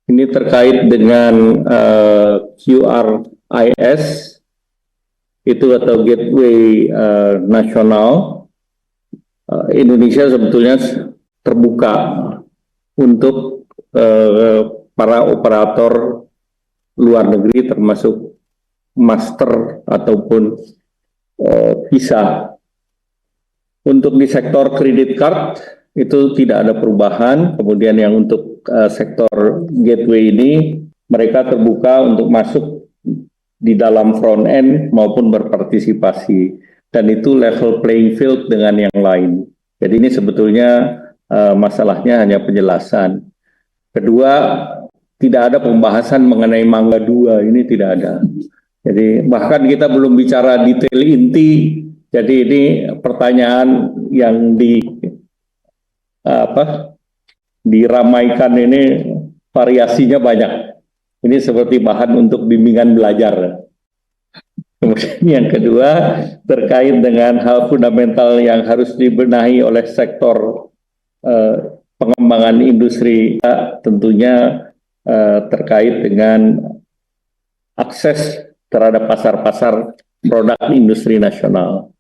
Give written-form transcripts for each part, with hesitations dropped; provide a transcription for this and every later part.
Ini terkait dengan QRIS itu atau Gateway Nasional. Indonesia sebetulnya terbuka untuk para operator luar negeri termasuk master ataupun visa. Untuk di sektor kredit card itu tidak ada perubahan. Kemudian yang untuk sektor gateway ini mereka terbuka untuk masuk di dalam front end maupun berpartisipasi, dan itu level playing field dengan yang lain. Jadi ini sebetulnya masalahnya hanya penjelasan. Kedua, tidak ada pembahasan mengenai Mangga 2, ini tidak ada. Jadi bahkan kita belum bicara detail inti. Jadi ini pertanyaan yang diramaikan ini variasinya banyak. Ini seperti bahan untuk bimbingan belajar. Kemudian yang kedua terkait dengan hal fundamental yang harus dibenahi oleh sektor pengembangan industri, tentunya terkait dengan akses terhadap pasar-pasar produk industri nasional.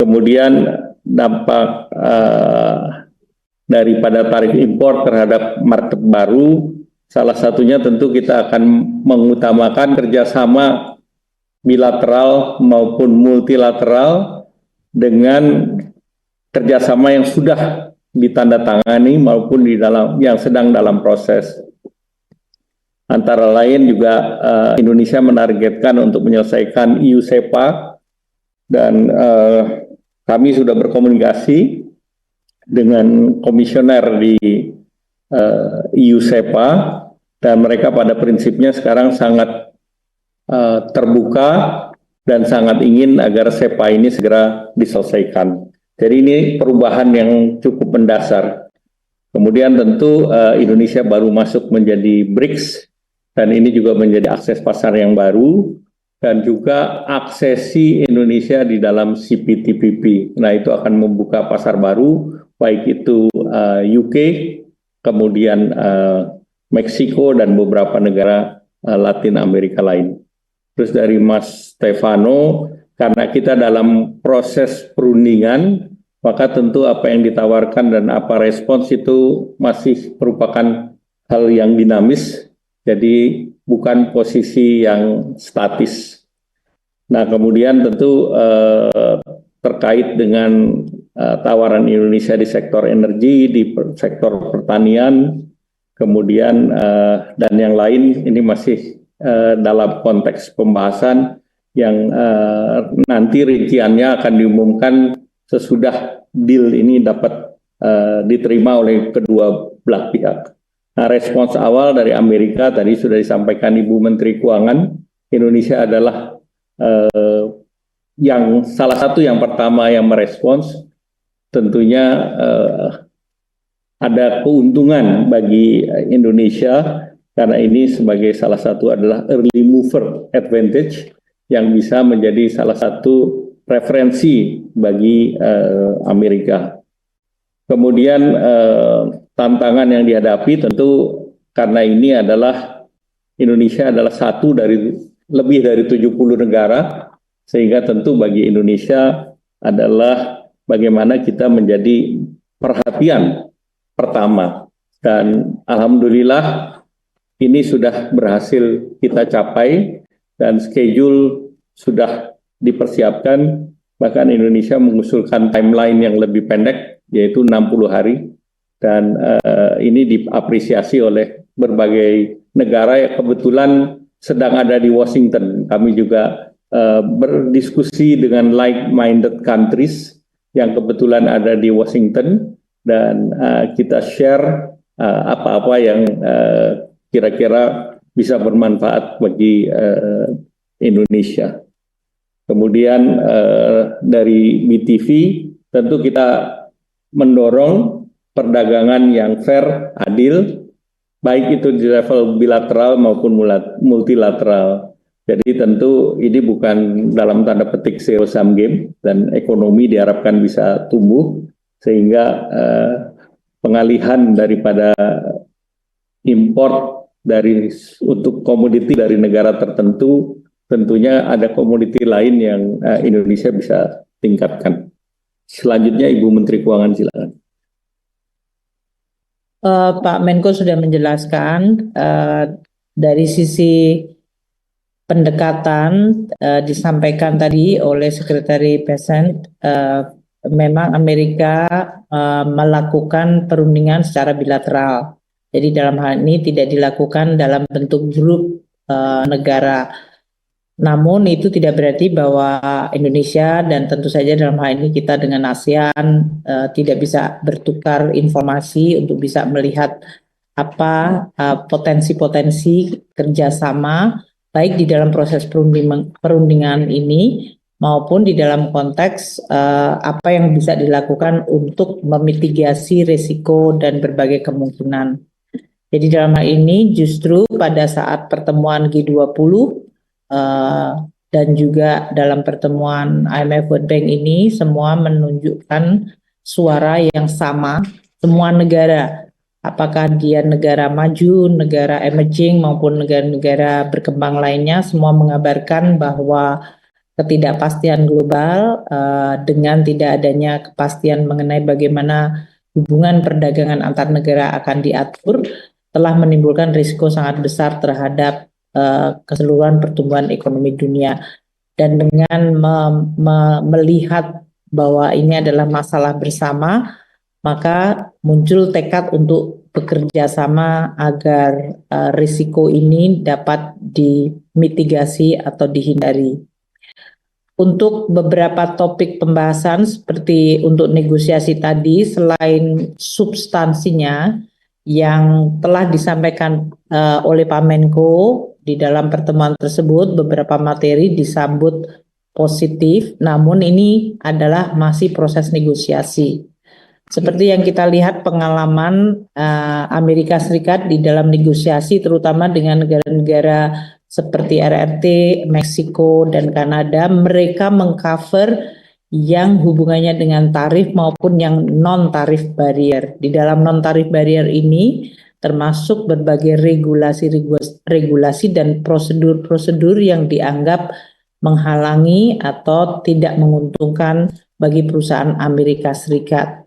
Kemudian dampak daripada tarif impor terhadap market baru, salah satunya tentu kita akan mengutamakan kerjasama bilateral maupun multilateral dengan kerjasama yang sudah ditandatangani maupun yang sedang dalam proses. Antara lain juga Indonesia menargetkan untuk menyelesaikan EU-SEPA, dan kami sudah berkomunikasi dengan komisioner di EU-SEPA, dan mereka pada prinsipnya sekarang sangat terbuka dan sangat ingin agar SEPA ini segera diselesaikan. Jadi ini perubahan yang cukup mendasar. Kemudian tentu Indonesia baru masuk menjadi BRICS, dan ini juga menjadi akses pasar yang baru, dan juga aksesi Indonesia di dalam CPTPP. Nah, itu akan membuka pasar baru, baik itu UK, kemudian Meksiko, dan beberapa negara Latin Amerika lain. Terus dari Mas Stefano, karena kita dalam proses perundingan, maka tentu apa yang ditawarkan dan apa respons itu masih merupakan hal yang dinamis, jadi bukan posisi yang statis. Nah, kemudian tentu terkait dengan tawaran Indonesia di sektor energi, di sektor pertanian, kemudian dan yang lain, ini masih dalam konteks pembahasan yang nanti rinciannya akan diumumkan sesudah deal ini dapat diterima oleh kedua belah pihak. Nah, respons awal dari Amerika tadi sudah disampaikan Ibu Menteri Keuangan, Indonesia adalah yang salah satu yang pertama yang merespons. Tentunya ada keuntungan bagi Indonesia karena ini sebagai salah satu adalah early mover advantage yang bisa menjadi salah satu referensi bagi Amerika. Kemudian tantangan yang dihadapi tentu karena ini adalah Indonesia adalah satu dari lebih dari 70 negara, sehingga tentu bagi Indonesia adalah bagaimana kita menjadi perhatian pertama, dan alhamdulillah ini sudah berhasil kita capai dan schedule sudah dipersiapkan, bahkan Indonesia mengusulkan timeline yang lebih pendek yaitu 60 hari, dan ini diapresiasi oleh berbagai negara yang kebetulan sedang ada di Washington. Kami juga berdiskusi dengan like-minded countries yang kebetulan ada di Washington, dan kita share apa-apa yang kira-kira bisa bermanfaat bagi Indonesia. Kemudian dari BTV tentu kita mendorong perdagangan yang fair, adil, baik itu di level bilateral maupun multilateral. Jadi tentu ini bukan dalam tanda petik zero sum game, dan ekonomi diharapkan bisa tumbuh sehingga pengalihan daripada import untuk komoditi dari negara tertentu, tentunya ada komoditi lain yang Indonesia bisa tingkatkan. Selanjutnya Ibu Menteri Keuangan, silakan. Pak Menko sudah menjelaskan dari sisi pendekatan disampaikan tadi oleh Sekretari Bessent, memang Amerika melakukan perundingan secara bilateral. Jadi dalam hal ini tidak dilakukan dalam bentuk grup negara. Namun itu tidak berarti bahwa Indonesia dan tentu saja dalam hal ini kita dengan ASEAN tidak bisa bertukar informasi untuk bisa melihat apa potensi-potensi kerjasama baik di dalam proses perundingan ini maupun di dalam konteks apa yang bisa dilakukan untuk memitigasi risiko dan berbagai kemungkinan. Jadi dalam hal ini justru pada saat pertemuan G20 dan juga dalam pertemuan IMF World Bank ini semua menunjukkan suara yang sama, semua negara, apakah dia negara maju, negara emerging maupun negara-negara berkembang lainnya, semua mengabarkan bahwa ketidakpastian global dengan tidak adanya kepastian mengenai bagaimana hubungan perdagangan antar negara akan diatur telah menimbulkan risiko sangat besar terhadap keseluruhan pertumbuhan ekonomi dunia. Dan dengan melihat bahwa ini adalah masalah bersama, maka muncul tekad untuk bekerja sama agar risiko ini dapat dimitigasi atau dihindari. Untuk beberapa topik pembahasan seperti untuk negosiasi tadi, selain substansinya yang telah disampaikan oleh Pak Menko di dalam pertemuan tersebut, beberapa materi disambut positif, namun ini adalah masih proses negosiasi. Seperti yang kita lihat pengalaman Amerika Serikat di dalam negosiasi terutama dengan negara-negara seperti RRT, Meksiko, dan Kanada, mereka mengcover yang hubungannya dengan tarif maupun yang non-tarif barrier. Di dalam non-tarif barrier ini termasuk berbagai regulasi dan prosedur-prosedur yang dianggap menghalangi atau tidak menguntungkan bagi perusahaan Amerika Serikat.